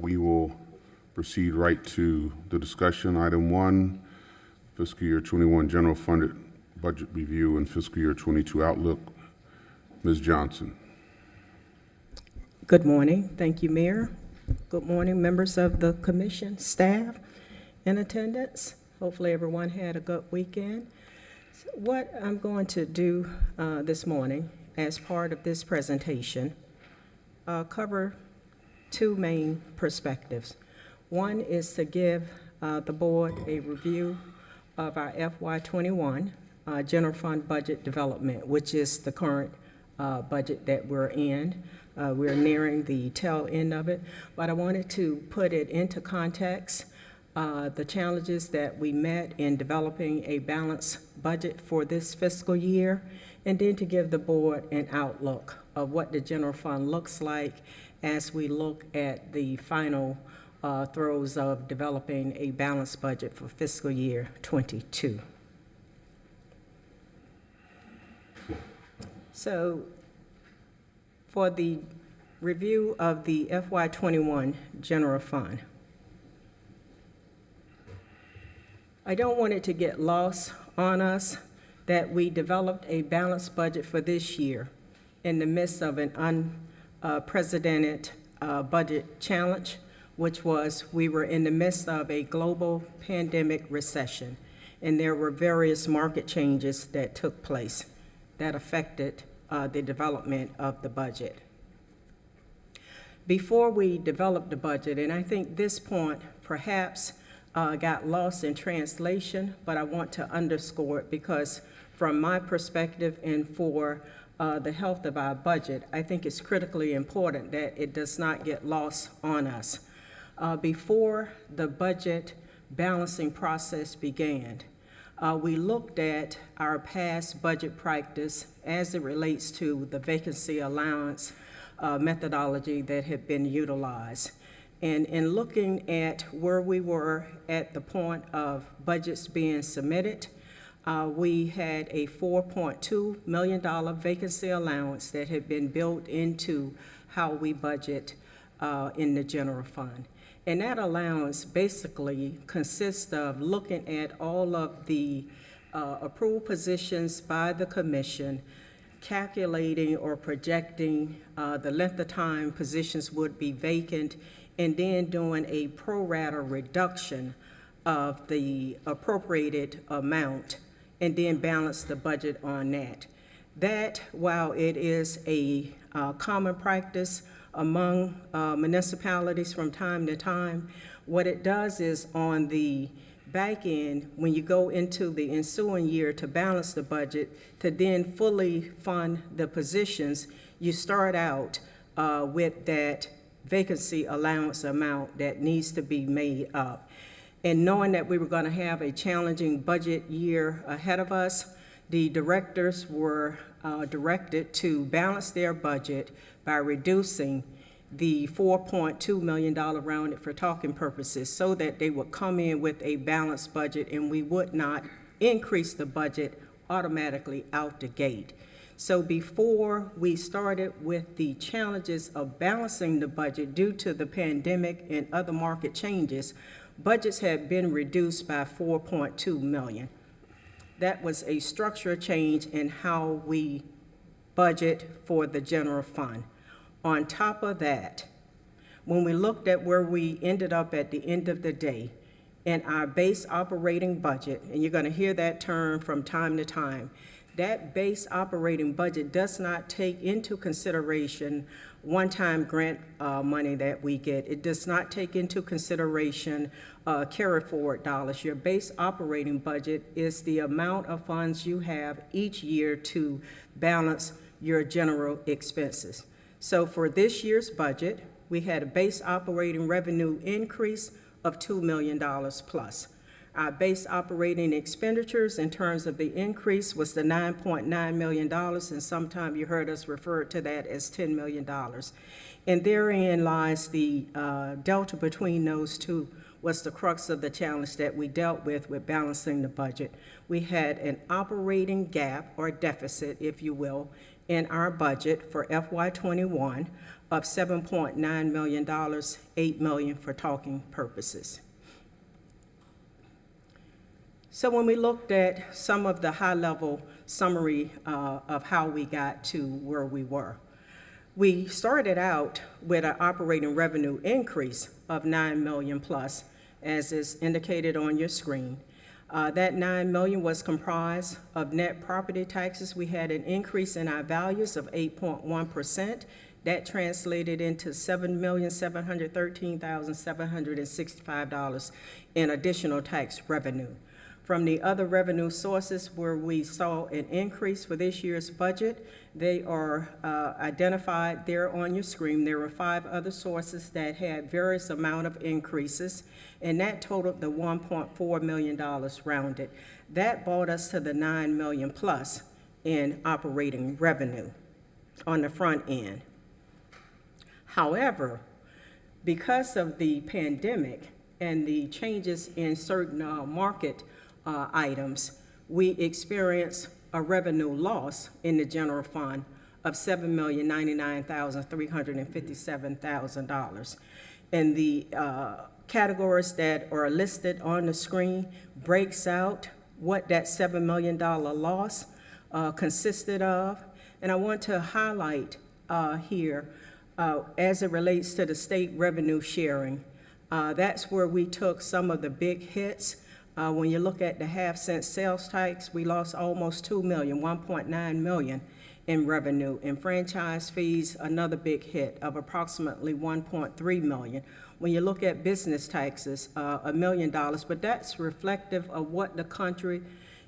We will proceed right to the discussion. Item 1, fiscal year 21 general funded budget review and fiscal year 22 outlook. Ms. Johnson. Good morning. Thank you, Mayor. Good morning, members of the commission, staff, in attendance. Hopefully everyone had a good weekend. So what I'm going to do this morning as part of this presentation, cover two main perspectives. One is to give the board a review of our FY21 general fund budget development, which is the current budget that we're in. We're nearing the tail end of it, but I wanted to put it into context, the challenges that we met in developing a balanced budget for this fiscal year, and then to give the board an outlook of what the general fund looks like as we look at the final throes of developing a balanced budget for fiscal year 22. So for the review of the FY21 general fund, I don't want it to get lost on us that we developed a balanced budget for this year in the midst of an unprecedented budget challenge, which was we were in the midst of a global pandemic recession, and there were various market changes that took place that affected the development of the budget. Before we developed the budget, and I think this point perhaps got lost in translation, but I want to underscore it because from my perspective and for the health of our budget, I think it's critically important that it does not get lost on us. Before the budget balancing process began, we looked at our past budget practice as it relates to the vacancy allowance methodology that had been utilized. And in looking at where we were at the point of budgets being submitted, we had a $4.2 million vacancy allowance that had been built into how we budget in the general fund. And that allowance basically consists of looking at all of the approved positions by the commission, calculating or projecting the length of time positions would be vacant, and then doing a pro rata reduction of the appropriated amount, and then balance the budget on that. That, while it is a common practice among municipalities from time to time, what it does is on the back end, when you go into the ensuing year to balance the budget, to then fully fund the positions, you start out with that vacancy allowance amount that needs to be made up. And knowing that we were going to have a challenging budget year ahead of us, the directors were directed to balance their budget by reducing the $4.2 million rounded for talking purposes so that they would come in with a balanced budget and we would not increase the budget automatically out the gate. So before we started with the challenges of balancing the budget due to the pandemic and other market changes, budgets had been reduced by $4.2 million. That was a structural change in how we budget for the general fund. On top of that, when we looked at where we ended up at the end of the day in our base operating budget, and you're going to hear that term from time to time, that base operating budget does not take into consideration one-time grant money that we get. It does not take into consideration carry forward dollars. Your base operating budget is the amount of funds you have each year to balance your general expenses. So for this year's budget, we had a base operating revenue increase of $2 million plus. Our base operating expenditures in terms of the increase was the $9.9 million, and sometime you heard us refer to that as $10 million. And therein lies the delta between those two was the crux of the challenge that we dealt with balancing the budget. We had an operating gap or deficit, if you will, in our budget for FY21 of $7.9 million, $8 million for talking purposes. So when we looked at some of the high-level summary of how we got to where we were, we started out with an operating revenue increase of $9 million plus, as is indicated on your screen. That $9 million was comprised of net property taxes. We had an increase in our values of 8.1%. That translated into $7,713,765 in additional tax revenue. From the other revenue sources where we saw an increase for this year's budget, they are identified there on your screen. There were 5 other sources that had various amount of increases, and that totaled the $1.4 million rounded. That brought us to the $9 million plus in operating revenue on the front end. However, because of the pandemic and the changes in certain market items, we experienced a revenue loss in the general fund of $7,099,357,000. And the categories that are listed on the screen breaks out what that $7 million loss consisted of. And I want to highlight here, as it relates to the state revenue sharing, that's where we took some of the big hits. When you look at the half-cent sales tax, we lost almost $2 million, $1.9 million in revenue. In franchise fees, another big hit of approximately $1.3 million. When you look at business taxes, $1 million, but that's reflective of what the country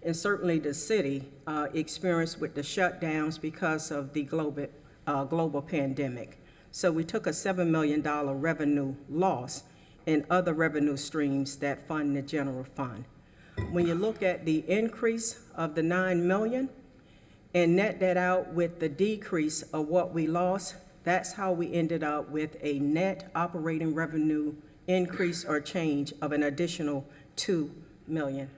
and certainly the city experienced with the shutdowns because of the global pandemic. So we took a $7 million revenue loss and other revenue streams that fund the general fund. When you look at the increase of the $9 million and net that out with the decrease of what we lost, that's how we ended up with a net operating revenue increase or change of an additional $2 million.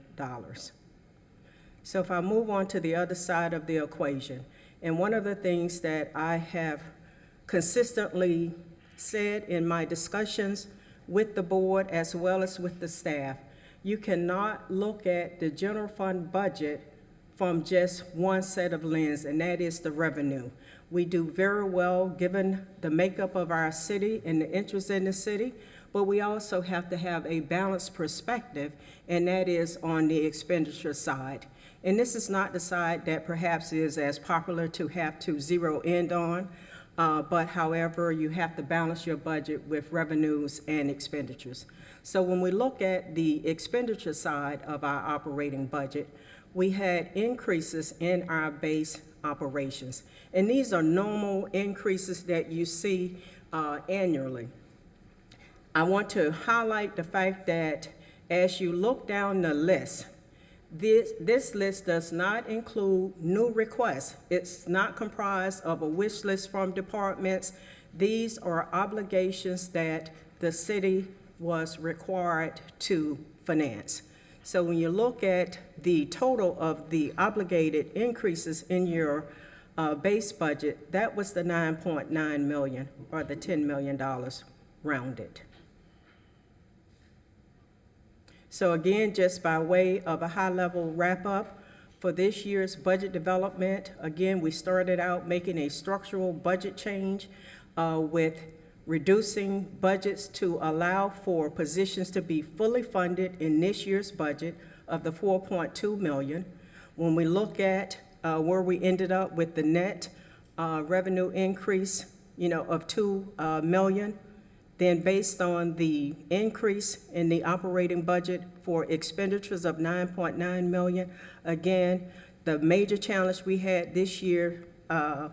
So if I move on to the other side of the equation, and one of the things that I have consistently said in my discussions with the board as well as with the staff, you cannot look at the general fund budget from just one set of lens, and that is the revenue. We do very well given the makeup of our city and the interest in the city, but we also have to have a balanced perspective, and that is on the expenditure side. And this is not the side that perhaps is as popular to have to zero in on, but however, you have to balance your budget with revenues and expenditures. So when we look at the expenditure side of our operating budget, we had increases in our base operations. And these are normal increases that you see annually. I want to highlight the fact that as you look down the list, this list does not include new requests. It's not comprised of a wish list from departments. These are obligations that the city was required to finance. So when you look at the total of the obligated increases in your base budget, that was the $9.9 million or the $10 million rounded. So again, just by way of a high-level wrap-up, for this year's budget development, again, we started out making a structural budget change with reducing budgets to allow for positions to be fully funded in this year's budget of the $4.2 million. When we look at where we ended up with the net revenue increase, of $2 million, then based on the increase in the operating budget for expenditures of $9.9 million, again, the major challenge we had this year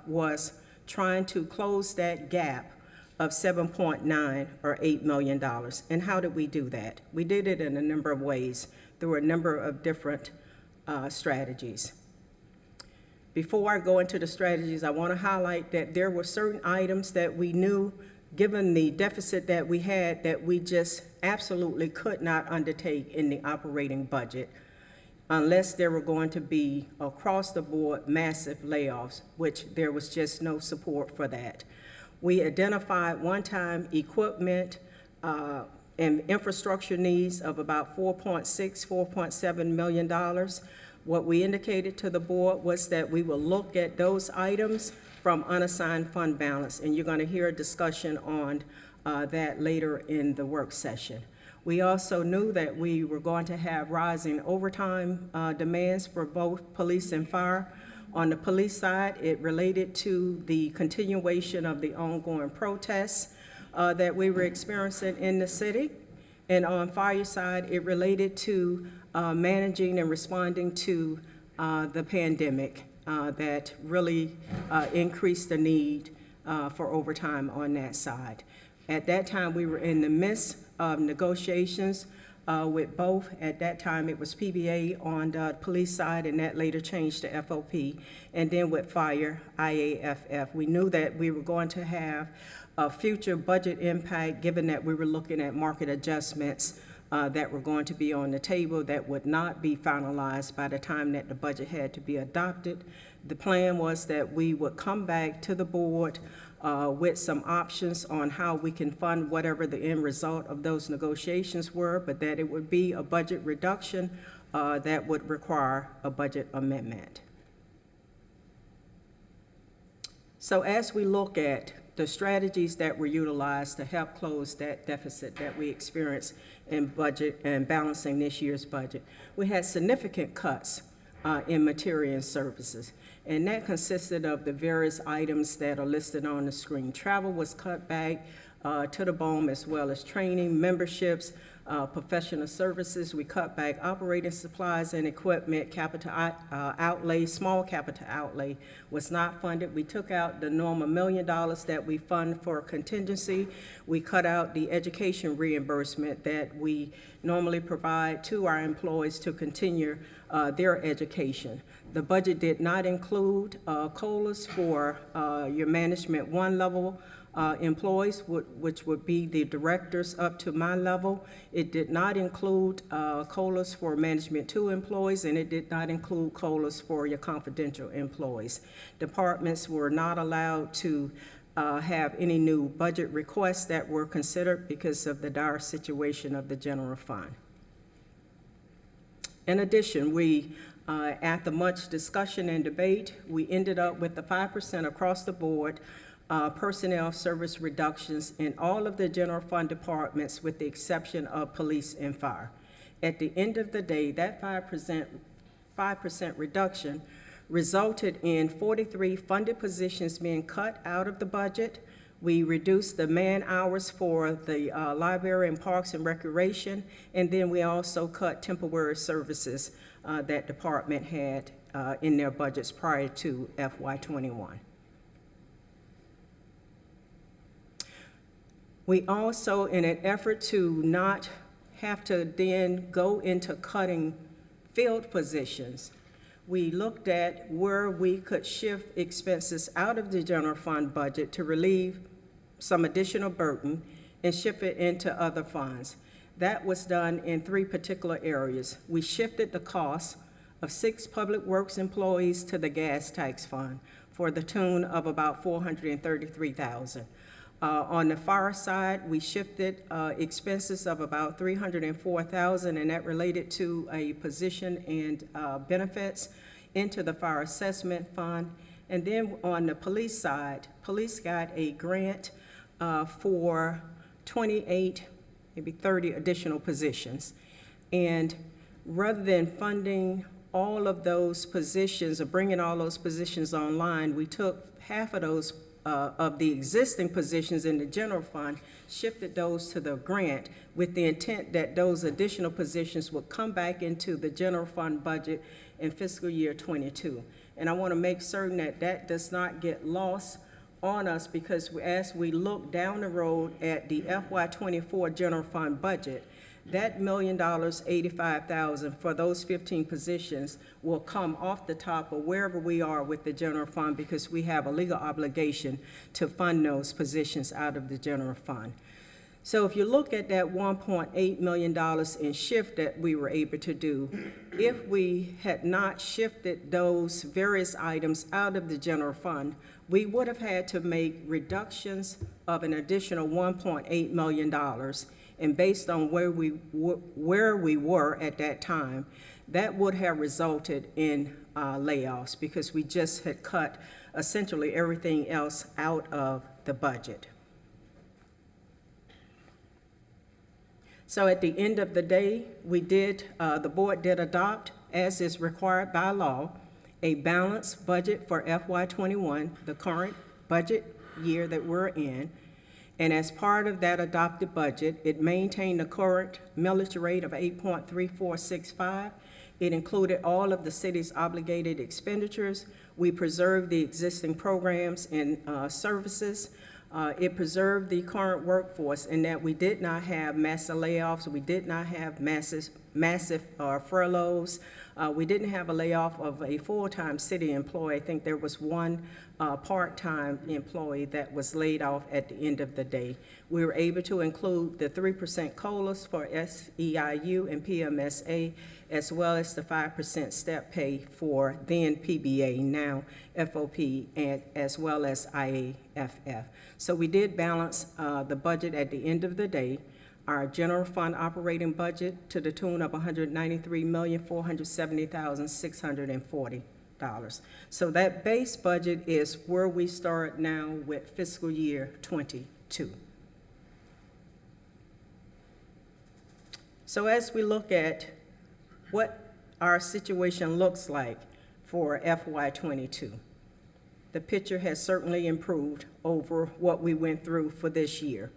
was trying to close that gap of $7.9 or $8 million. And how did we do that? We did it in a number of ways. There were a number of different strategies. Before I go into the strategies, I want to highlight that there were certain items that we knew, given the deficit that we had, that we just absolutely could not undertake in the operating budget. unless there were going to be across-the-board massive layoffs, which there was just no support for that. We identified one-time equipment and infrastructure needs of about $4.7 million. What we indicated to the board was that we will look at those items from unassigned fund balance, and you're going to hear a discussion on that later in the work session. We also knew that we were going to have rising overtime demands for both police and fire. On the police side, it related to the continuation of the ongoing protests that we were experiencing in the city. And on fire side, it related to managing and responding to the pandemic that really increased the need for overtime on that side. At that time, we were in the midst of negotiations with both. At that time, it was PBA on the police side, and that later changed to FOP. And then with fire, IAFF. We knew that we were going to have a future budget impact, given that we were looking at market adjustments that were going to be on the table that would not be finalized by the time that the budget had to be adopted. The plan was that we would come back to the board with some options on how we can fund whatever the end result of those negotiations were, but that it would be a budget reduction that would require a budget amendment. So as we look at the strategies that were utilized to help close that deficit that we experienced in budget and balancing this year's budget, we had significant cuts in material and services. And that consisted of the various items that are listed on the screen. Travel was cut back to the bone, as well as training, memberships, professional services. We cut back operating supplies and equipment, capital outlay, small capital outlay was not funded. We took out the normal $1 million that we fund for contingency. We cut out the education reimbursement that we normally provide to our employees to continue their education. The budget did not include COLAs for your management one level employees, which would be the directors up to my level. It did not include COLAs for management 2 employees, and it did not include COLAs for your confidential employees. Departments were not allowed to have any new budget requests that were considered because of the dire situation of the general fund. In addition, we after much discussion and debate, we ended up with the 5% across the board personnel service reductions in all of the general fund departments with the exception of police and fire. At the end of the day, that 5% reduction resulted in 43 funded positions being cut out of the budget. We reduced the man hours for the library and parks and recreation, and then we also cut temporary services that department had in their budgets prior to FY21. We also, in an effort to not have to then go into cutting field positions, we looked at where we could shift expenses out of the general fund budget to relieve some additional burden and shift it into other funds. That was done in 3 particular areas. We shifted the cost of 6 public works employees to the gas tax fund for the tune of about $433,000. On the fire side, we shifted expenses of about $304,000, and that related to a position and benefits into the fire assessment fund. And then on the police side, police got a grant for 28, maybe 30 additional positions. And rather than funding all of those positions or bringing all those positions online, we took half of those of the existing positions in the general fund, shifted those to the grant with the intent that those additional positions would come back into the general fund budget in fiscal year 22. And I want to make certain that that does not get lost on us, because as we look down the road at the FY24 general fund budget, that $1,085,000 for those 15 positions will come off the top of wherever we are with the general fund, because we have a legal obligation to fund those positions out of the general fund. So if you look at that $1.8 million in shift that we were able to do, if we had not shifted those various items out of the general fund, we would have had to make reductions of an additional $1.8 million. And based on where we were at that time, that would have resulted in layoffs because we just had cut essentially everything else out of the budget. So at the end of the day, the board did adopt, as is required by law, a balanced budget for FY21, the current budget year that we're in. And as part of that adopted budget, it maintained the current millage rate of 8.3465. It included all of the city's obligated expenditures. We preserved the existing programs and services. It preserved the current workforce in that we did not have massive layoffs. We did not have massive furloughs. We didn't have a layoff of a full-time city employee. I think there was one part-time employee that was laid off at the end of the day. We were able to include the 3% COLAs for SEIU and PMSA, as well as the 5% step pay for then PBA, now FOP, and as well as IAFF. So we did balance the budget at the end of the day. Our general fund operating budget to the tune of $193,470,640. So that base budget is where we start now with fiscal year 22. So as we look at what our situation looks like for FY22, the picture has certainly improved over what we went through for this year.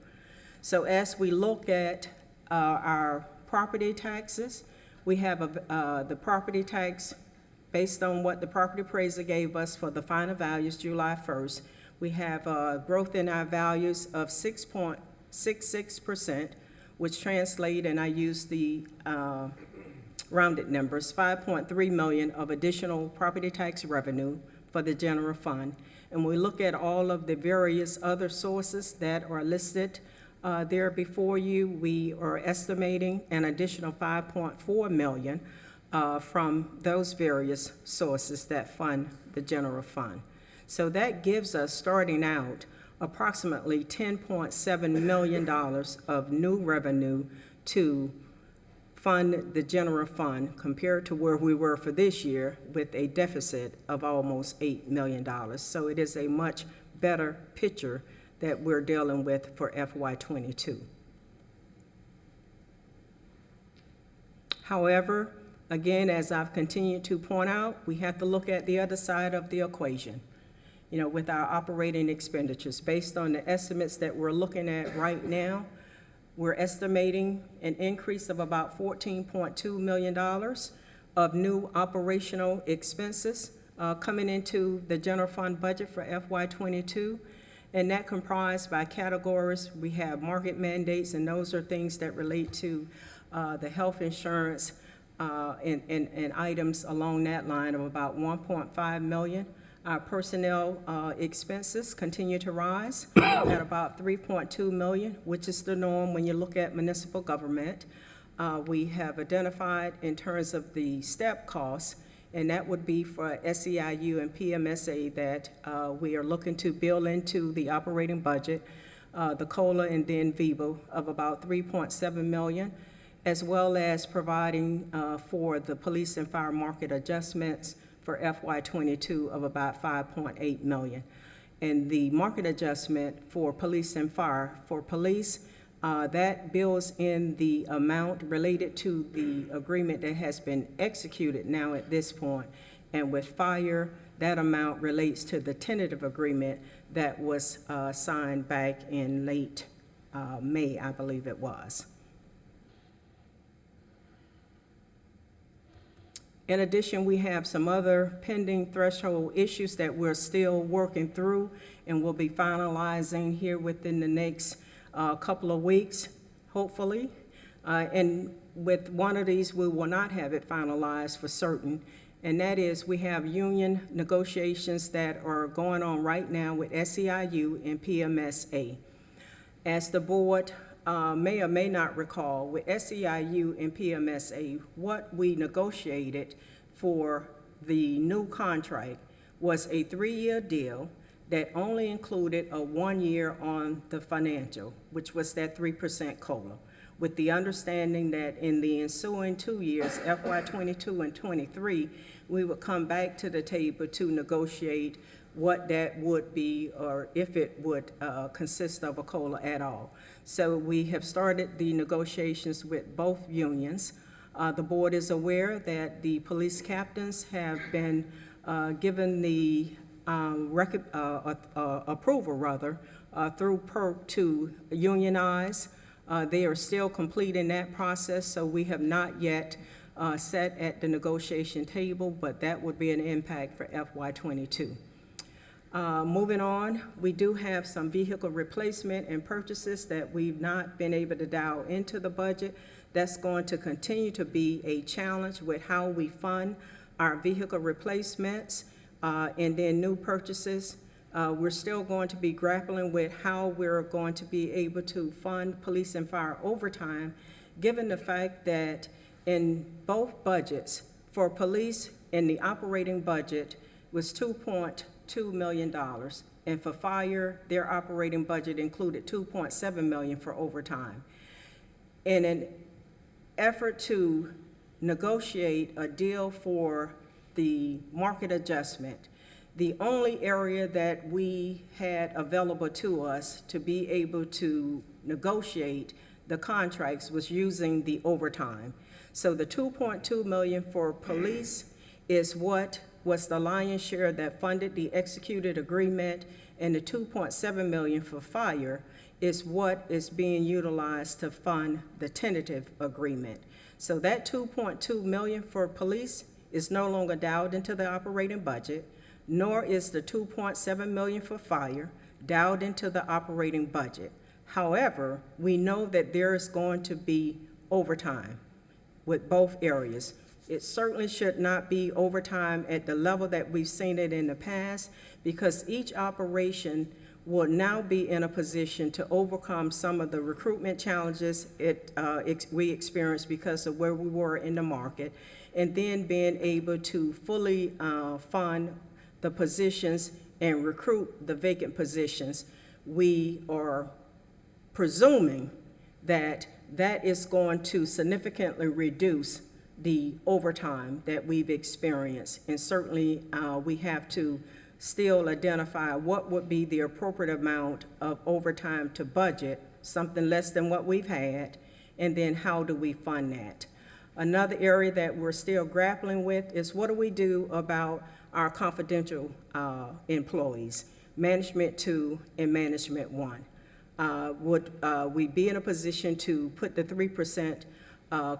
So as we look at our property taxes, we have the property tax based on what the property appraiser gave us for the final values July 1st. We have growth in our values of 6.66%, which translate, and I use the rounded numbers, $5.3 million of additional property tax revenue for the general fund. And we look at all of the various other sources that are listed there before you. We are estimating an additional $5.4 million from those various sources that fund the general fund. So that gives us, starting out, approximately $10.7 million of new revenue to fund the general fund compared to where we were for this year with a deficit of almost $8 million. So it is a much better picture that we're dealing with for FY22. However, again, as I've continued to point out, we have to look at the other side of the equation. You know, with our operating expenditures, based on the estimates that we're looking at right now, we're estimating an increase of about $14.2 million of new operational expenses coming into the general fund budget for FY22. And that comprised by categories. We have market mandates, and those are things that relate to the health insurance and items along that line of about $1.5 million. Our personnel expenses continue to rise at about $3.2 million, which is the norm when you look at municipal government. We have identified in terms of the step costs, and that would be for SEIU and PMSA that we are looking to build into the operating budget, the COLA and then VIVA of about $3.7 million, as well as providing for the police and fire market adjustments for FY22 of about $5.8 million. And the market adjustment for police and fire, for police, that builds in the amount related to the agreement that has been executed now at this point. And with fire, that amount relates to the tentative agreement that was signed back in late May, I believe it was. In addition, we have some other pending threshold issues that we're still working through and will be finalizing here within the next couple of weeks, hopefully. And with one of these, we will not have it finalized for certain, and that is we have union negotiations that are going on right now with SEIU and PMSA. As the board may or may not recall, with SEIU and PMSA, what we negotiated for the new contract was a 3-year deal that only included a 1 year on the financial, which was that 3% COLA, with the understanding that in the ensuing 2 years, FY22 and 23, we would come back to the table to negotiate what that would be, or if it would consist of a COLA at all. So we have started the negotiations with both unions. The board is aware that the police captains have been given the approval through PERC to unionize. They are still completing that process, so we have not yet sat at the negotiation table, but that would be an impact for FY22. Moving on, we do have some vehicle replacement and purchases that we've not been able to dial into the budget. That's going to continue to be a challenge with how we fund our vehicle replacements and then new purchases. We're still going to be grappling with how we're going to be able to fund police and fire overtime, given the fact that in both budgets, for police in the operating budget was $2.2 million, and for fire, their operating budget included $2.7 million for overtime. In an effort to negotiate a deal for the market adjustment, the only area that we had available to us to be able to negotiate the contracts was using the overtime. So the $2.2 million for police is what was the lion's share that funded the executed agreement, and the $2.7 million for fire is what is being utilized to fund the tentative agreement. So that $2.2 million for police is no longer dialed into the operating budget, nor is the $2.7 million for fire dialed into the operating budget. However, we know that there is going to be overtime with both areas. It certainly should not be overtime at the level that we've seen it in the past, because each operation will now be in a position to overcome some of the recruitment challenges we experienced because of where we were in the market, and then being able to fully fund the positions and recruit the vacant positions. We are presuming that that is going to significantly reduce the overtime that we've experienced. And certainly we have to still identify what would be the appropriate amount of overtime to budget, something less than what we've had, and then how do we fund that? Another area that we're still grappling with is what do we do about our confidential employees, Management 2 and Management 1. Would we be in a position to put the 3%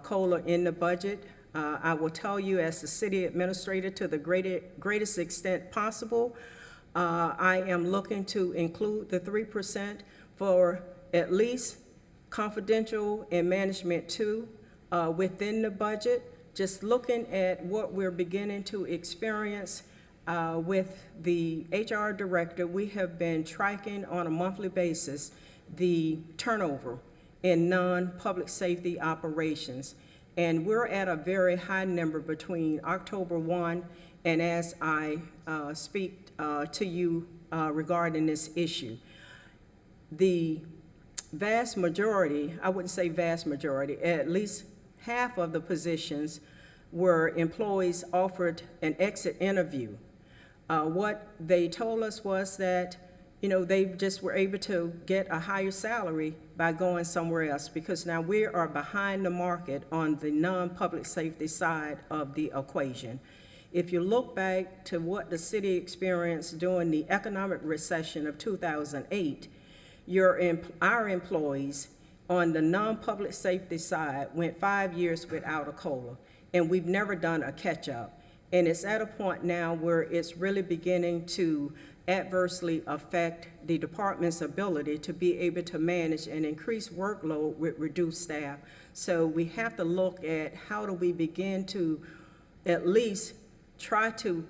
COLA in the budget? I will tell you, as the city administrator, to the greatest extent possible, I am looking to include the 3% for at least confidential and Management 2 within the budget. Just looking at what we're beginning to experience with the HR director, we have been tracking on a monthly basis the turnover in non-public safety operations. And we're at a very high number between October 1 and as I speak to you regarding this issue. The vast majority, I wouldn't say vast majority, at least half of the positions were employees offered an exit interview. What they told us was that, you know, they just were able to get a higher salary by going somewhere else, because now we are behind the market on the non-public safety side of the equation. If you look back to what the city experienced during the economic recession of 2008, our employees on the non-public safety side went 5 years without a COLA, and we've never done a catch-up. And it's at a point now where it's really beginning to adversely affect the department's ability to be able to manage an increased workload with reduced staff. So we have to look at how do we begin to at least try to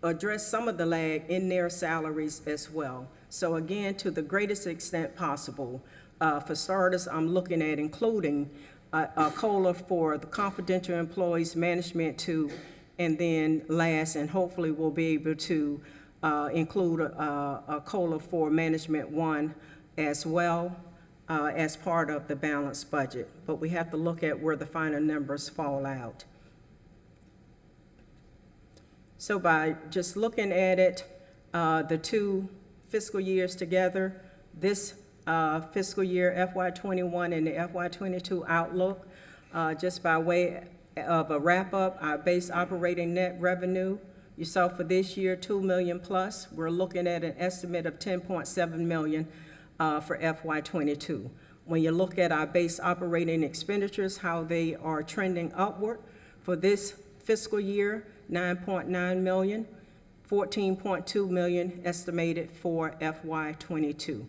address some of the lag in their salaries as well. So again, to the greatest extent possible, For starters, I'm looking at including a COLA for the confidential employees, management two, and then last, and hopefully we'll be able to include a COLA for management one as well as part of the balanced budget. But we have to look at where the final numbers fall out. So by just looking at it, the two fiscal years together, this fiscal year FY21 and the FY22 outlook, just by way of a wrap-up, our base operating net revenue, you saw for this year, $2 million plus. We're looking at an estimate of $10.7 million for FY22. When you look at our base operating expenditures, how they are trending upward for this fiscal year, $9.9 million, $14.2 million estimated for FY22.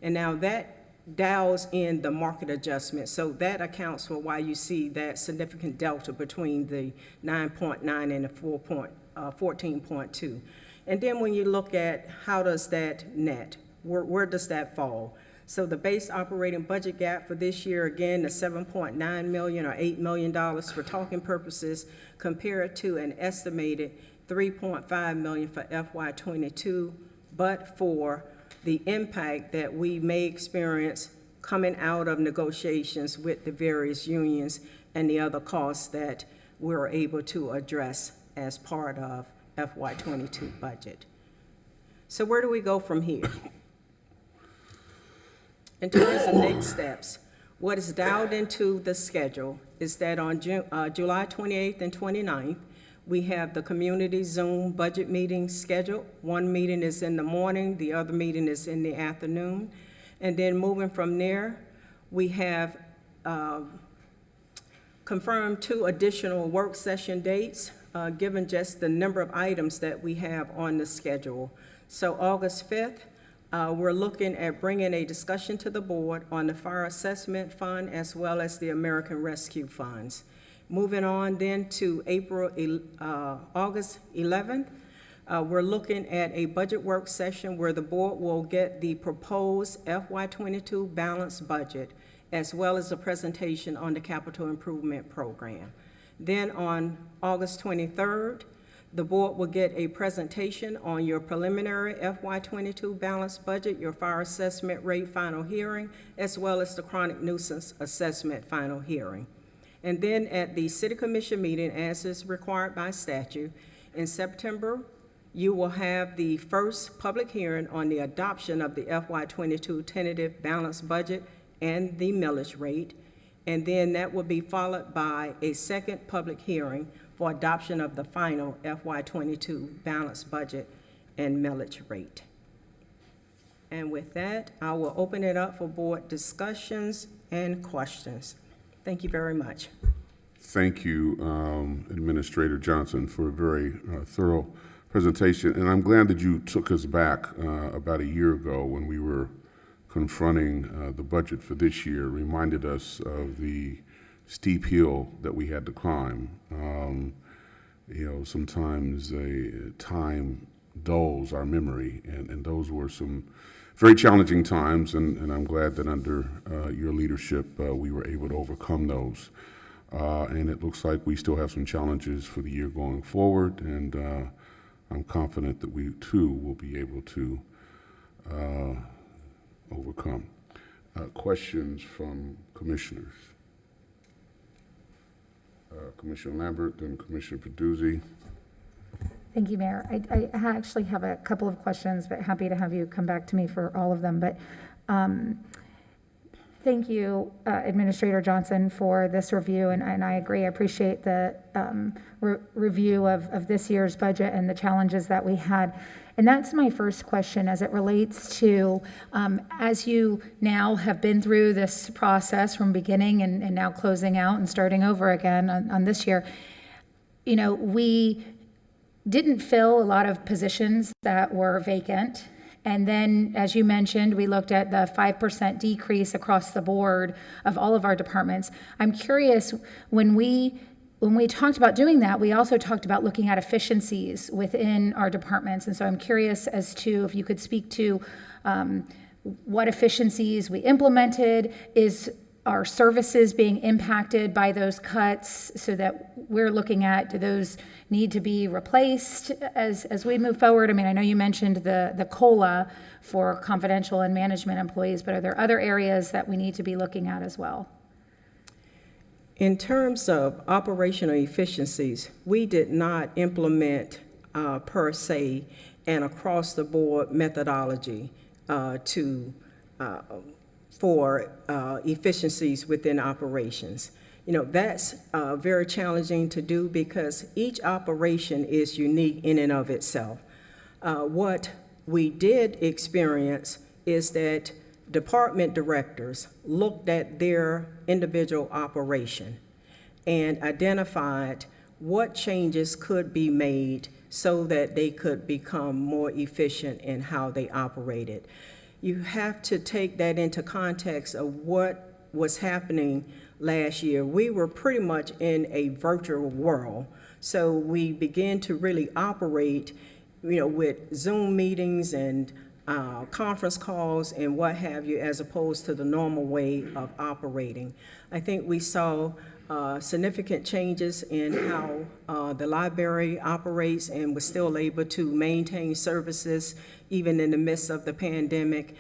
And now that dials in the market adjustment, so that accounts for why you see that significant delta between the 9.9 and the 14.2. And then when you look at how does that net, where does that fall? So the base operating budget gap for this year, again, the $7.9 million or $8 million for talking purposes, compared to an estimated $3.5 million for FY22, but for the impact that we may experience coming out of negotiations with the various unions and the other costs that we're able to address as part of FY22 budget. So where do we go from here? In terms of next steps, what is dialed into the schedule is that on July 28th and 29th, we have the community Zoom budget meeting scheduled. One meeting is in the morning, the other meeting is in the afternoon. And then moving from there, we have confirmed 2 additional work session dates, given just the number of items that we have on the schedule. So August 5th, we're looking at bringing a discussion to the board on the Fire Assessment Fund as well as the American Rescue Funds. Moving on then to August 11th, we're looking at a budget work session where the board will get the proposed FY22 balanced budget as well as a presentation on the capital improvement program. Then on August 23rd, the board will get a presentation on your preliminary FY22 balanced budget, your fire assessment rate final hearing, as well as the chronic nuisance assessment final hearing. And then at the City Commission meeting, as is required by statute, in September, you will have the first public hearing on the adoption of the FY22 tentative balanced budget and the millage rate. And then that will be followed by a second public hearing for adoption of the final FY22 balanced budget and millage rate. And with that, I will open it up for board discussions and questions. Thank you very much. Thank you, Administrator Johnson, for a very thorough presentation. And I'm glad that you took us back about a year ago when we were confronting the budget for this year, reminded us of the steep hill that we had to climb. Sometimes time dulls our memory, and those were some very challenging times, and I'm glad that under your leadership we were able to overcome those. And it looks like we still have some challenges for the year going forward, and I'm confident that we too will be able to overcome. Questions from commissioners? Commissioner Lambert, then Commissioner Peduzzi. Thank you, Mayor. I actually have a couple of questions, but happy to have you come back to me for all of them. But thank you, Administrator Johnson, for this review, and I agree. I appreciate the review of this year's budget and the challenges that we had. And that's my first question as it relates to, as you now have been through this process from beginning and now closing out and starting over again on this year, we didn't fill a lot of positions that were vacant. And then, as you mentioned, we looked at the 5% decrease across the board of all of our departments. I'm curious, when we talked about doing that, we also talked about looking at efficiencies within our departments. And so I'm curious as to if you could speak to what efficiencies we implemented. Is our services being impacted by those cuts, so that we're looking at, do those need to be replaced as we move forward? I mean, I know you mentioned the COLA for confidential and management employees, but are there other areas that we need to be looking at as well? In terms of operational efficiencies, we did not implement per se an across-the-board methodology for efficiencies within operations. You know, that's very challenging to do because each operation is unique in and of itself. What we did experience is that department directors looked at their individual operation and identified what changes could be made so that they could become more efficient in how they operated. You have to take that into context of what was happening last year. We were pretty much in a virtual world, so we began to really operate, you know, with Zoom meetings and conference calls and what have you, as opposed to the normal way of operating. I think we saw significant changes in how the library operates and was still able to maintain services even in the midst of the pandemic.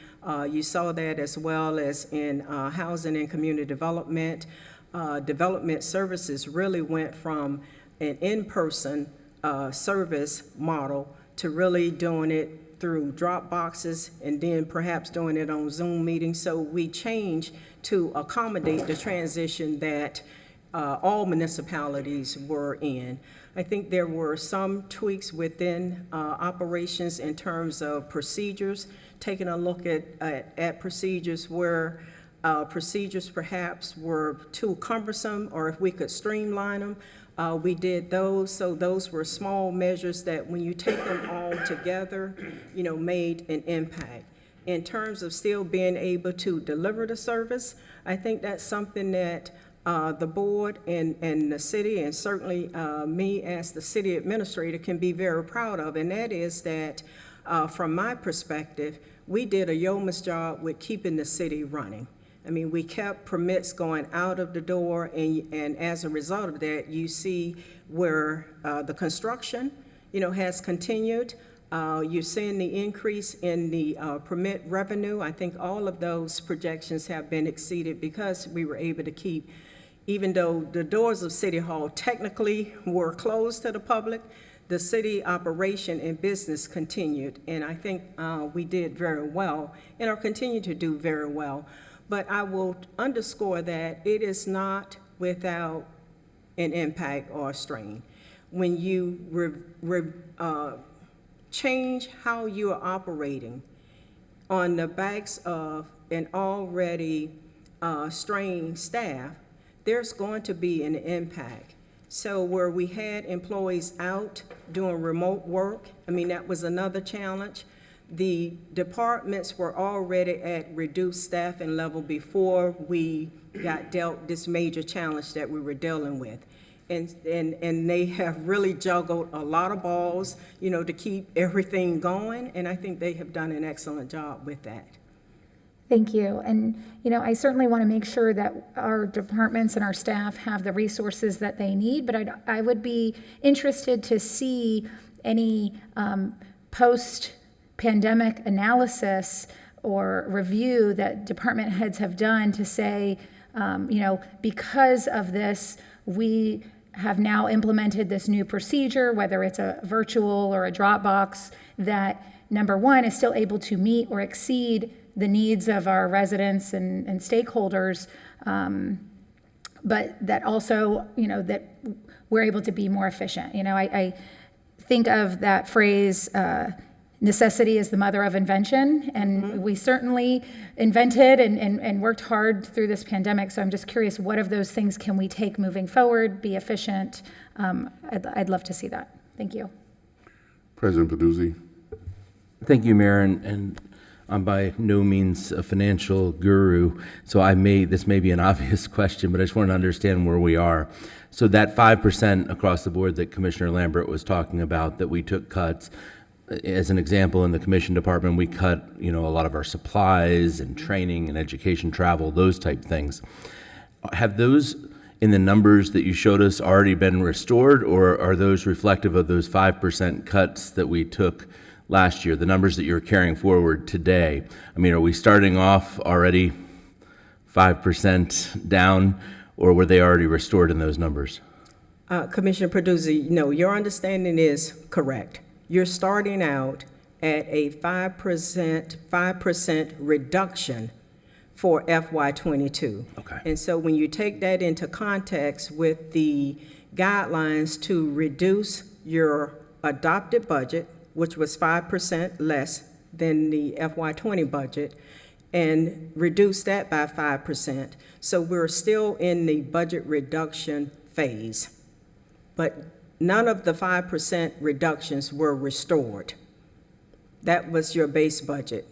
You saw that as well as in housing and community development. Development services really went from an in-person service model to really doing it through drop boxes and then perhaps doing it on Zoom meetings. So we changed to accommodate the transition that all municipalities were in. I think there were some tweaks within operations in terms of procedures, taking a look at procedures where procedures perhaps were too cumbersome, or if we could streamline them. We did those, so those were small measures that when you take them all together, you know, made an impact. In terms of still being able to deliver the service, I think that's something that the board and the city, and certainly me as the city administrator, can be very proud of, and that is that from my perspective, we did a yeoman's job with keeping the city running. I mean, we kept permits going out of the door, and as a result of that, you see where the construction, you know, has continued. You're seeing the increase in the permit revenue. I think all of those projections have been exceeded because we were able to keep, even though the doors of City Hall technically were closed to the public, the city operation and business continued. And I think we did very well and are continuing to do very well. But I will underscore that it is not without an impact or a strain. When you change how you are operating on the backs of an already strained staff, there's going to be an impact. So where we had employees out doing remote work, I mean, that was another challenge. The departments were already at reduced staffing level before we got dealt this major challenge that we were dealing with. And they have really juggled a lot of balls, you know, to keep everything going, and I think they have done an excellent job with that. Thank you. And, you know, I certainly want to make sure that our departments and our staff have the resources that they need, but I would be interested to see any post-pandemic analysis or review that department heads have done to say, you know, because of this, we have now implemented this new procedure, whether it's a virtual or a Dropbox, that number one is still able to meet or exceed the needs of our residents and stakeholders, but that also, you know, that we're able to be more efficient. You know, I think of that phrase, necessity is the mother of invention, and we certainly invented and worked hard through this pandemic. So I'm just curious, what of those things can we take moving forward, be efficient? I'd love to see that. Thank you. President Peduzzi. Thank you, Mayor, and I'm by no means a financial guru, so this may be an obvious question, but I just want to understand where we are. So that 5% across the board that Commissioner Lambert was talking about, that we took cuts, as an example, in the commission department, we cut, a lot of our supplies and training and education travel, those type things. Have those, in the numbers that you showed us, already been restored, or are those reflective of those 5% cuts that we took last year, the numbers that you're carrying forward today? I mean, are we starting off already 5% down, or were they already restored in those numbers? Commissioner Peduzzi, no, your understanding is correct. You're starting out at a 5% reduction for FY22. Okay. And so when you take that into context with the guidelines to reduce your adopted budget, which was 5% less than the FY20 budget, and reduce that by 5%. So we're still in the budget reduction phase. But none of the 5% reductions were restored. That was your base budget.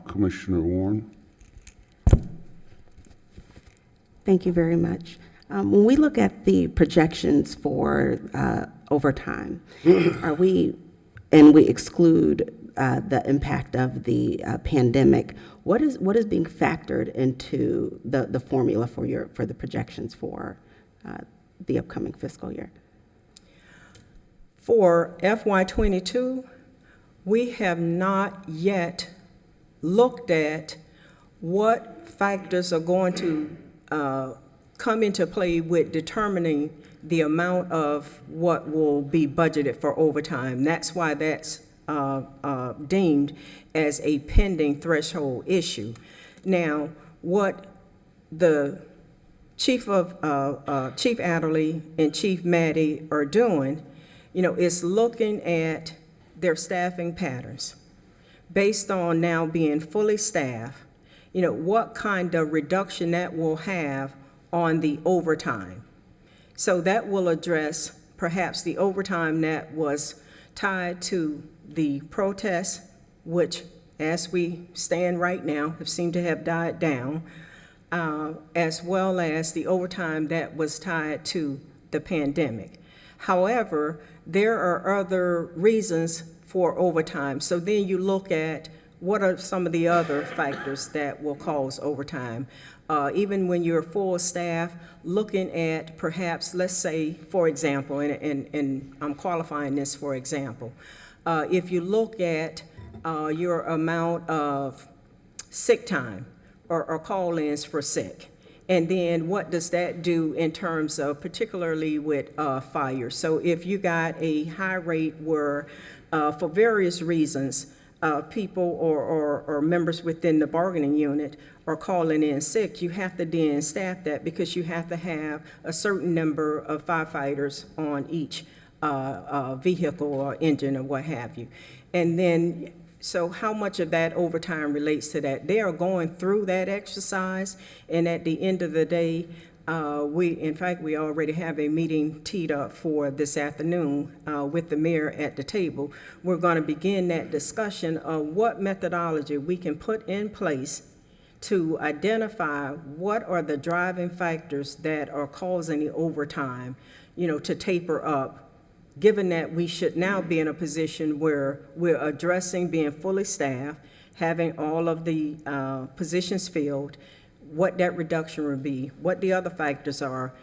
Commissioner Warren? Thank you very much. When we look at the projections for overtime, and we exclude the impact of the pandemic, what is being factored into the formula for the projections for the upcoming fiscal year? For FY22, we have not yet looked at what factors are going to come into play with determining the amount of what will be budgeted for overtime. That's why that's deemed as a pending threshold issue. Now, what the Chief Adderley and Chief Maddie are doing, is looking at their staffing patterns based on now being fully staffed, what kind of reduction that will have on the overtime. So that will address perhaps the overtime that was tied to the protests, which, as we stand right now, have seemed to have died down, as well as the overtime that was tied to the pandemic. However, there are other reasons for overtime. So then you look at what are some of the other factors that will cause overtime. Even when you're full staff, looking at perhaps, let's say, for example, and I'm qualifying this for example, if you look at your amount of sick time or call-ins for sick, and then what does that do in terms of particularly with fire? So if you got a high rate where, for various reasons, people or members within the bargaining unit are calling in sick, you have to then staff that because you have to have a certain number of firefighters on each vehicle or engine or what have you. And then, so how much of that overtime relates to that? They are going through that exercise, and at the end of the day, in fact, we already have a meeting teed up for this afternoon with the mayor at the table. We're going to begin that discussion of what methodology we can put in place to identify what are the driving factors that are causing the overtime, to taper up, given that we should now be in a position where we're addressing being fully staffed, having all of the positions filled, what that reduction would be, what the other factors are,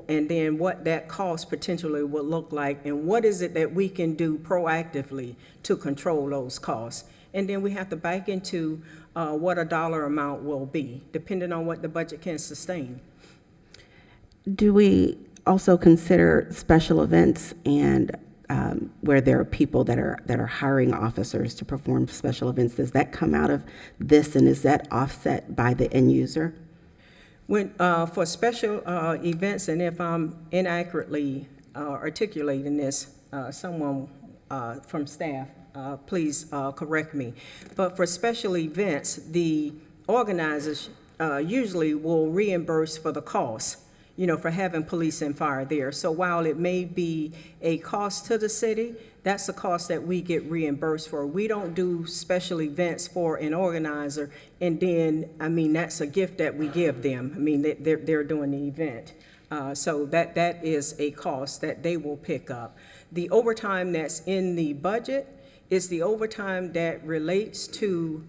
and then what that cost potentially would look like, and what is it that we can do proactively to control those costs. And then we have to back into what a dollar amount will be, depending on what the budget can sustain. Do we also consider special events and where there are people that are hiring officers to perform special events? Does that come out of this, and is that offset by the end user? When for special events, and if I'm inaccurately articulating this, someone from staff, please correct me. But for special events, the organizers usually will reimburse for the cost, for having police and fire there. So while it may be a cost to the city, that's a cost that we get reimbursed for. We don't do special events for an organizer, and then, that's a gift that we give them. They're doing the event. So that is a cost that they will pick up. The overtime that's in the budget is the overtime that relates to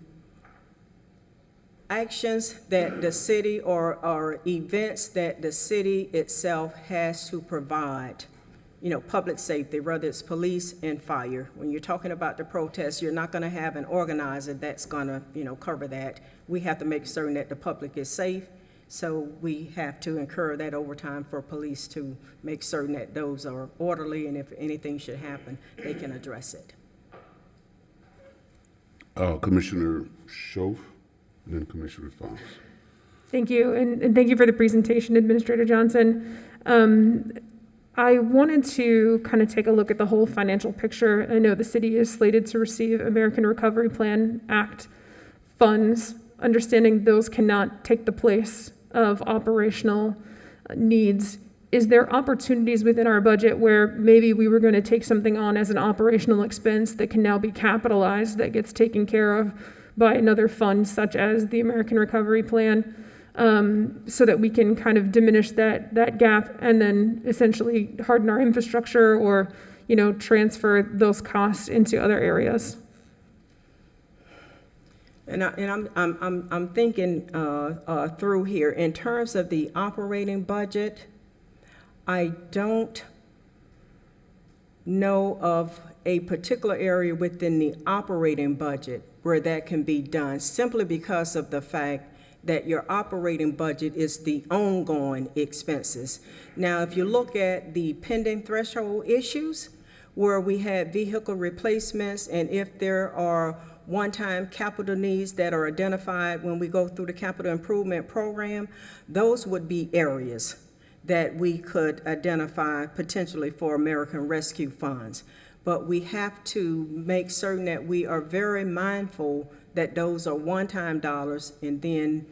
actions that the city or events that the city itself has to provide. Public safety, whether it's police and fire. When you're talking about the protests, you're not going to have an organizer that's going to, cover that. We have to make certain that the public is safe, so we have to incur that overtime for police to make certain that those are orderly, and if anything should happen, they can address it. Commissioner Shove, and then Commissioner Thomas. Thank you, and thank you for the presentation, Administrator Johnson. I wanted to kind of take a look at the whole financial picture. I know the city is slated to receive American Recovery Plan Act funds, understanding those cannot take the place of operational needs. Is there opportunities within our budget where maybe we were going to take something on as an operational expense that can now be capitalized, that gets taken care of by another fund such as the American Recovery Plan, so that we can kind of diminish that gap and then essentially harden our infrastructure or, transfer those costs into other areas? And I'm thinking through here in terms of the operating budget. I don't know of a particular area within the operating budget where that can be done, simply because of the fact that your operating budget is the ongoing expenses. Now, if you look at the pending threshold issues, where we had vehicle replacements, and if there are one-time capital needs that are identified when we go through the capital improvement program, those would be areas that we could identify potentially for American Rescue Funds. But we have to make certain that we are very mindful that those are one-time dollars and then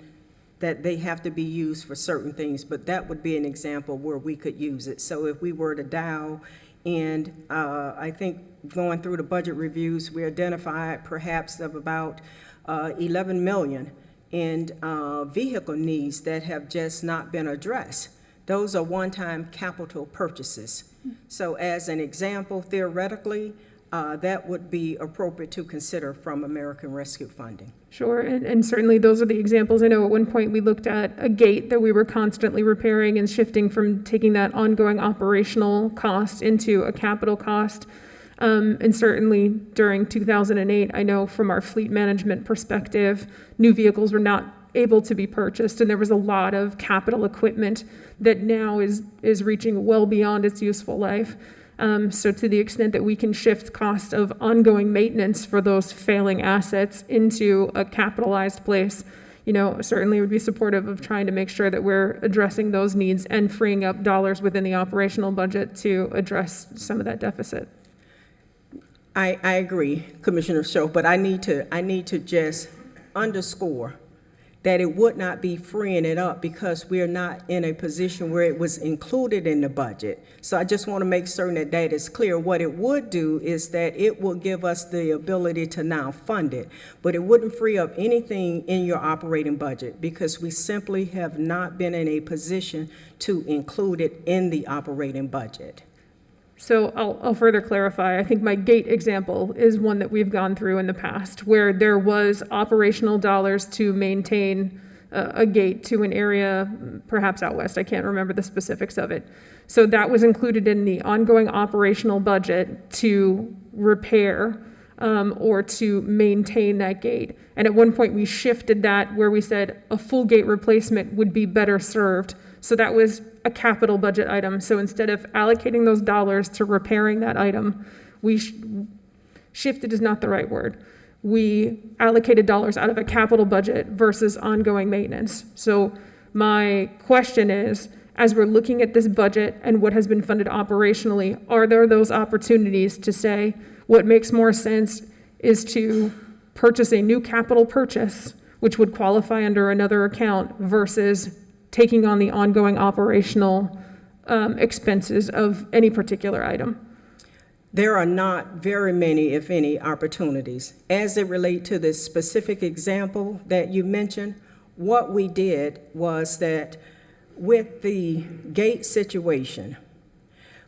that they have to be used for certain things. But that would be an example where we could use it. So if we were to dial, and I think going through the budget reviews, we identified perhaps of about 11 million in vehicle needs that have just not been addressed. Those are one-time capital purchases. So as an example, theoretically, that would be appropriate to consider from American Rescue funding. Sure, and certainly those are the examples. I know at one point we looked at a gate that we were constantly repairing and shifting from taking that ongoing operational cost into a capital cost. And certainly during 2008, I know from our fleet management perspective, new vehicles were not able to be purchased, and there was a lot of capital equipment that now is reaching well beyond its useful life. So to the extent that we can shift cost of ongoing maintenance for those failing assets into a capitalized place, certainly would be supportive of trying to make sure that we're addressing those needs and freeing up dollars within the operational budget to address some of that deficit. I agree, Commissioner Sho, but I need to just underscore that it would not be freeing it up because we're not in a position where it was included in the budget. So I just want to make certain that that is clear. What it would do is that it will give us the ability to now fund it, but it wouldn't free up anything in your operating budget because we simply have not been in a position to include it in the operating budget. So I'll further clarify. I think my gate example is one that we've gone through in the past where there was operational dollars to maintain a gate to an area, perhaps out west. I can't remember the specifics of it. So that was included in the ongoing operational budget to repair or to maintain that gate. And at one point we shifted that where we said a full gate replacement would be better served. So that was a capital budget item. So instead of allocating those dollars to repairing that item, we shifted is not the right word. We allocated dollars out of a capital budget versus ongoing maintenance. So my question is, as we're looking at this budget and what has been funded operationally, are there those opportunities to say what makes more sense is to purchase a new capital purchase, which would qualify under another account, versus taking on the ongoing operational expenses of any particular item? There are not very many, if any, opportunities. As it relates to this specific example that you mentioned, what we did was that with the gate situation,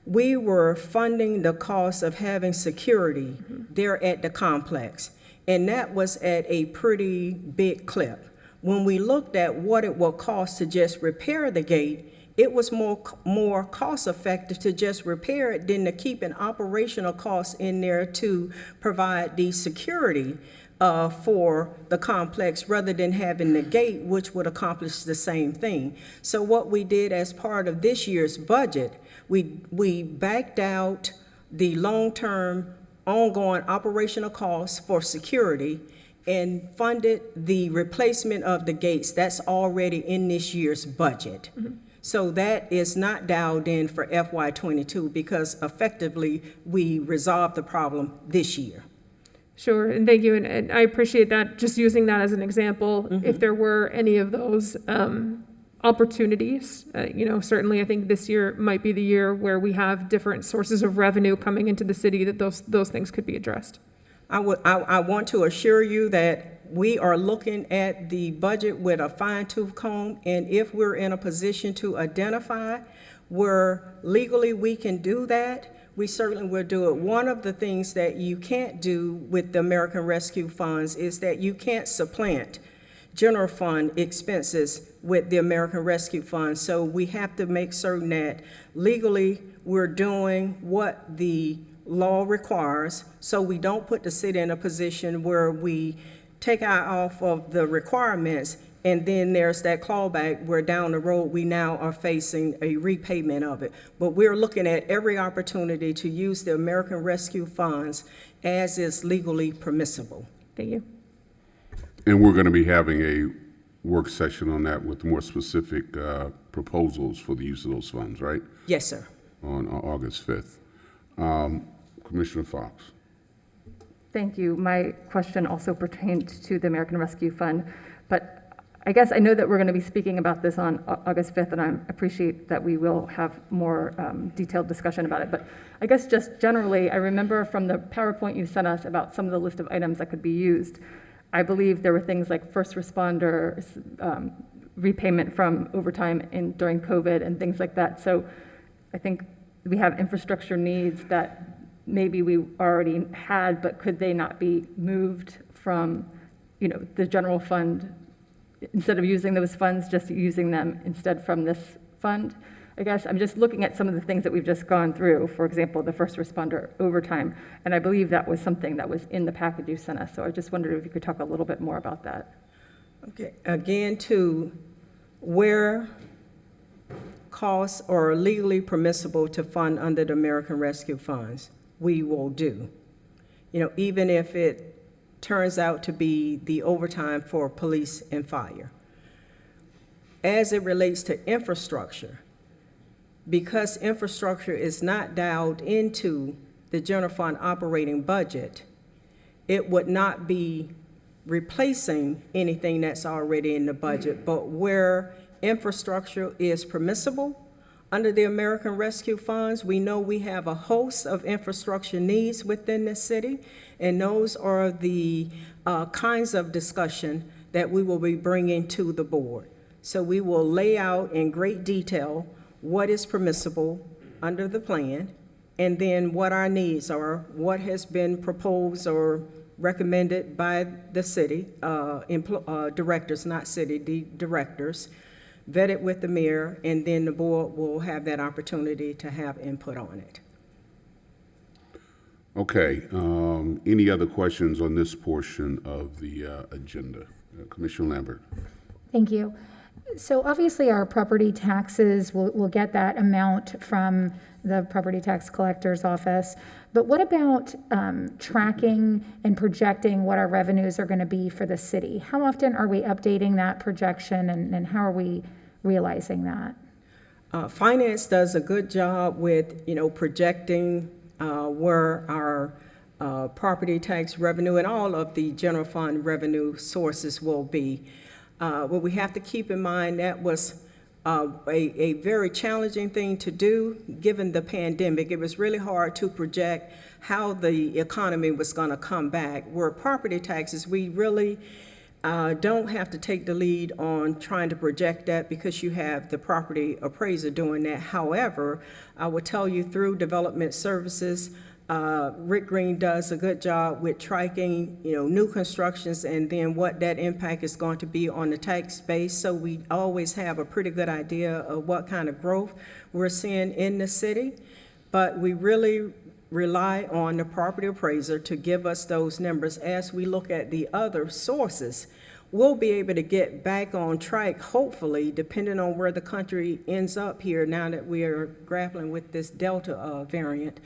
we were funding the cost of having security there at the complex, and that was at a pretty big clip. When we looked at what it would cost to just repair the gate, it was more cost-effective to just repair it than to keep an operational cost in there to provide the security for the complex rather than having the gate, which would accomplish the same thing. So what we did as part of this year's budget, we backed out the long-term ongoing operational costs for security and funded the replacement of the gates. That's already in this year's budget. So that is not dialed in for FY22 because effectively we resolved the problem this year. Sure, and thank you, and I appreciate that, just using that as an example. If there were any of those opportunities, certainly I think this year might be the year where we have different sources of revenue coming into the city that those things could be addressed. I want to assure you that we are looking at the budget with a fine-tooth comb, and if we're in a position to identify where legally we can do that, we certainly will do it. One of the things that you can't do with the American Rescue Funds is that you can't supplant general fund expenses with the American Rescue Fund. So we have to make certain that legally we're doing what the law requires, so we don't put the city in a position where we take our off of the requirements, and then there's that clawback where down the road we now are facing a repayment of it. But we're looking at every opportunity to use the American Rescue Funds as is legally permissible. Thank you. And we're going to be having a work session on that with more specific proposals for the use of those funds, right? Yes, sir. On August 5th. Commissioner Fox. Thank you. My question also pertained to the American Rescue Fund, but I guess I know that we're going to be speaking about this on August 5th, and I appreciate that we will have more detailed discussion about it. But I guess just generally, I remember from the PowerPoint you sent us about some of the list of items that could be used. I believe there were things like first responders, repayment from overtime during COVID and things like that. So I think we have infrastructure needs that maybe we already had, but could they not be moved from, the general fund, instead of using those funds, just using them instead from this fund? I guess I'm just looking at some of the things that we've just gone through, for example, the first responder overtime, and I believe that was something that was in the package you sent us, so I just wondered if you could talk a little bit more about that. Okay, again, to where costs are legally permissible to fund under the American Rescue Funds, we will do. Even if it turns out to be the overtime for police and fire. As it relates to infrastructure, because infrastructure is not dialed into the general fund operating budget, it would not be replacing anything that's already in the budget, but where infrastructure is permissible under the American Rescue Funds, we know we have a host of infrastructure needs within the city, and those are the kinds of discussion that we will be bringing to the board. So we will lay out in great detail what is permissible under the plan, and then what our needs are, what has been proposed or recommended by the city, directors, not city, the directors, vetted with the mayor, and then the board will have that opportunity to have input on it. Okay, any other questions on this portion of the agenda? Commissioner Lambert. Thank you. So obviously our property taxes, we'll get that amount from the property tax collector's office. But what about tracking and projecting what our revenues are going to be for the city? How often are we updating that projection, and how are we realizing that? Finance does a good job with, projecting where our property tax revenue and all of the general fund revenue sources will be. What we have to keep in mind, that was a very challenging thing to do given the pandemic. It was really hard to project how the economy was going to come back. Where property taxes, we really don't have to take the lead on trying to project that because you have the property appraiser doing that. However, I will tell you through development services, Rick Green does a good job with tracking, new constructions and then what that impact is going to be on the tax base. So we always have a pretty good idea of what kind of growth we're seeing in the city. But we really rely on the property appraiser to give us those numbers. As we look at the other sources, we'll be able to get back on track, hopefully, depending on where the country ends up here now that we are grappling with this Delta variant,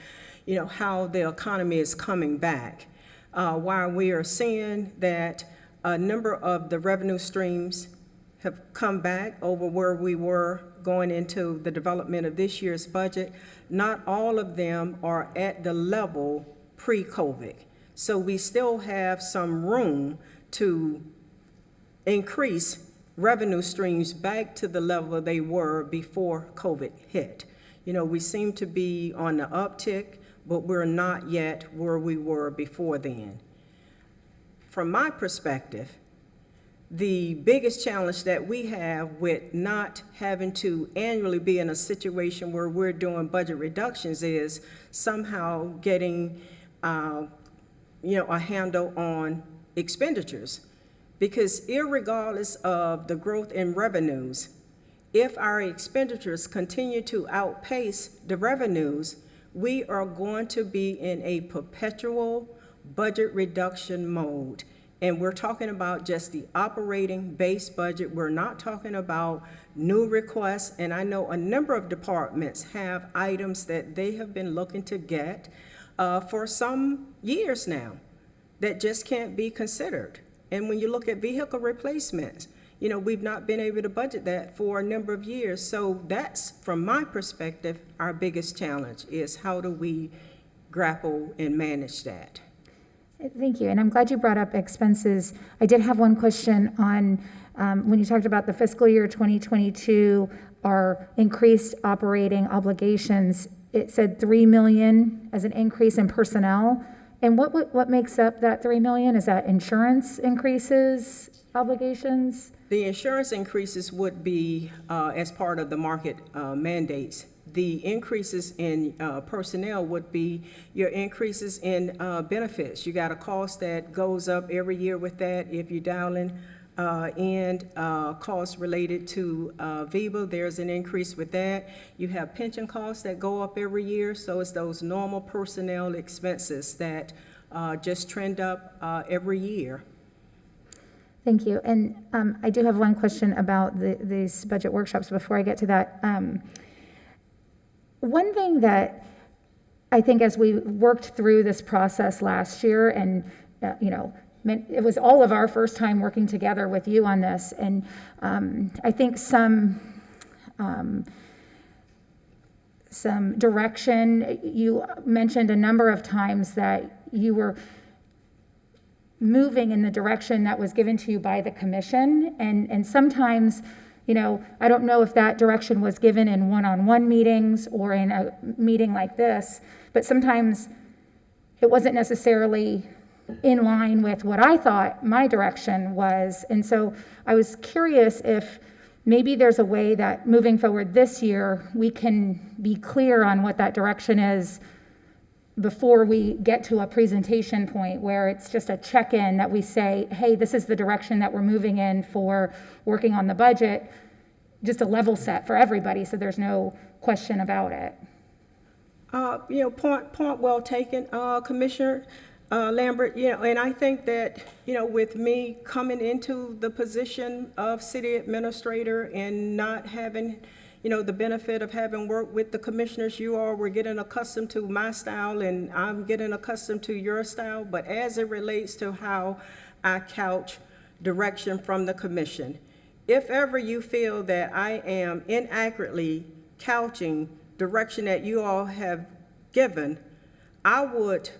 how the economy is coming back. While we are seeing that a number of the revenue streams have come back over where we were going into the development of this year's budget, not all of them are at the level pre-COVID. So we still have some room to increase revenue streams back to the level they were before COVID hit. We seem to be on the uptick, but we're not yet where we were before then. From my perspective, the biggest challenge that we have with not having to annually be in a situation where we're doing budget reductions is somehow getting, a handle on expenditures. Because irregardless of the growth in revenues, if our expenditures continue to outpace the revenues, we are going to be in a perpetual budget reduction mode. And we're talking about just the operating base budget. We're not talking about new requests. And I know a number of departments have items that they have been looking to get for some years now that just can't be considered. And when you look at vehicle replacements, we've not been able to budget that for a number of years. So that's, from my perspective, our biggest challenge is how do we grapple and manage that? Thank you, and I'm glad you brought up expenses. I did have one question on, when you talked about the fiscal year 2022, our increased operating obligations, it said 3 million as an increase in personnel. And what makes up that 3 million? Is that insurance increases, obligations? The insurance increases would be as part of the market mandates. The increases in personnel would be your increases in benefits. You got a cost that goes up every year with that. If you dial in costs related to VIVA, there's an increase with that. You have pension costs that go up every year, so it's those normal personnel expenses that just trend up every year. Thank you. And I do have one question about these budget workshops before I get to that. One thing that I think as we worked through this process last year, and it was all of our first time working together with you on this, and I think some direction. You mentioned a number of times that you were moving in the direction that was given to you by the commission, and sometimes, I don't know if that direction was given in one-on-one meetings or in a meeting like this, but sometimes it wasn't necessarily in line with what I thought my direction was. And so I was curious if maybe there's a way that moving forward this year, we can be clear on what that direction is before we get to a presentation point where it's just a check-in that we say, hey, this is the direction that we're moving in for working on the budget, just a level set for everybody so there's no question about it. Point well taken, Commissioner Lambert, and I think that, with me coming into the position of city administrator and not having the benefit of having worked with the commissioners, you all were getting accustomed to my style and I'm getting accustomed to your style. But as it relates to how I couch direction from the commission, if ever you feel that I am inaccurately couching direction that you all have given, I would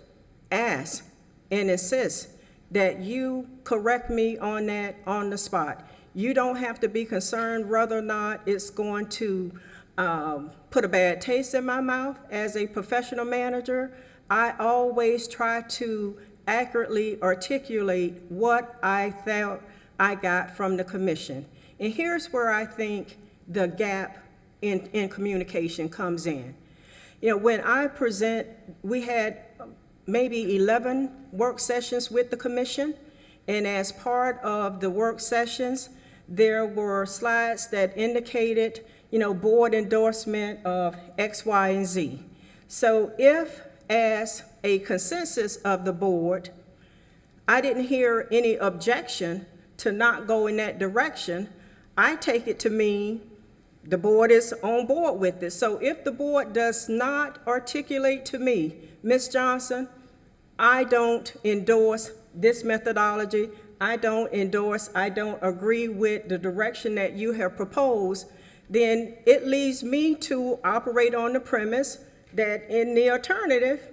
ask and insist that you correct me on that on the spot. You don't have to be concerned whether or not it's going to put a bad taste in my mouth. As a professional manager, I always try to accurately articulate what I I got from the commission. And here's where I think the gap in communication comes in. You know, when I present, we had maybe 11 work sessions with the commission, and as part of the work sessions, there were slides that indicated, you know, board endorsement of X, Y, and Z. So if, as a consensus of the board, I didn't hear any objection to not go in that direction, I take it to mean the board is on board with this. So if the board does not articulate to me, Ms. Johnson, I don't endorse this methodology, I don't agree with the direction that you have proposed, then it leaves me to operate on the premise that in the alternative,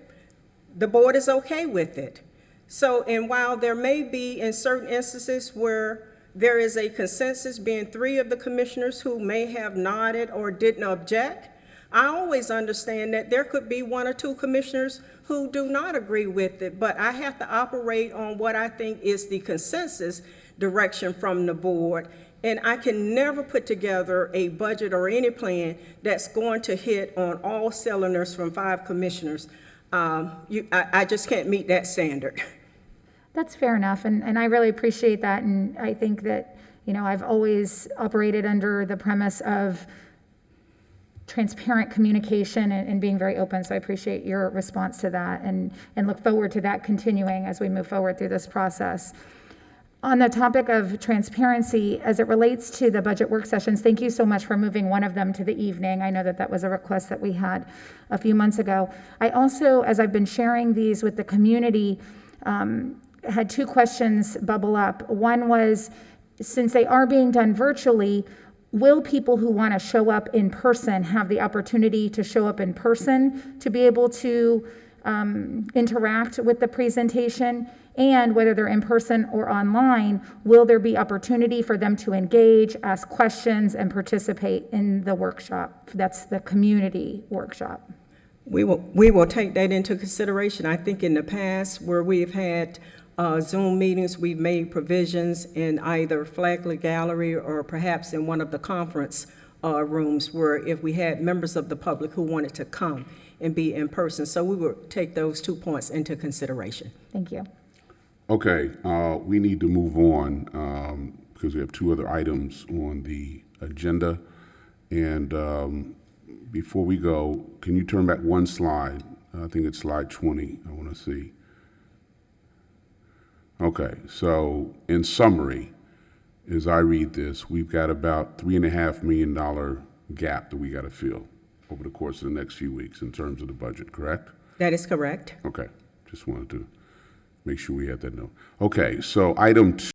the board is okay with it. So, and while there may be in certain instances where there is a consensus, being 3 of the commissioners who may have nodded or didn't object, I always understand that there could be 1 or 2 commissioners who do not agree with it, but I have to operate on what I think is the consensus direction from the board, and I can never put together a budget or any plan that's going to hit on all cylinders from 5 commissioners. I just can't meet that standard. That's fair enough, and I really appreciate that, and I think that, you know, I've always operated under the premise of transparent communication and being very open, so I appreciate your response to that, and look forward to that continuing as we move forward through this process. On the topic of transparency, as it relates to the budget work sessions, thank you so much for moving one of them to the evening. I know that that was a request that we had a few months ago. I also, as I've been sharing these with the community, had 2 questions bubble up. One was, since they are being done virtually, will people who want to show up in person have the opportunity to show up in person to be able to interact with the presentation? And whether they're in person or online, will there be opportunity for them to engage, ask questions, and participate in the workshop? That's the community workshop. We will take that into consideration. I think in the past where we've had Zoom meetings, we've made provisions in either Flagler Gallery or perhaps in one of the conference rooms where if we had members of the public who wanted to come and be in person. So we will take those 2 points into consideration. Thank you. Okay, we need to move on because we have 2 other items on the agenda. And before we go, can you turn back 1 slide? I think it's slide 20, I want to see. Okay, so in summary, as I read this, we've got about $3.5 million gap that we got to fill over the course of the next few weeks in terms of the budget, correct? That is correct. Okay, just wanted to make sure we had that note. Okay, so item 2.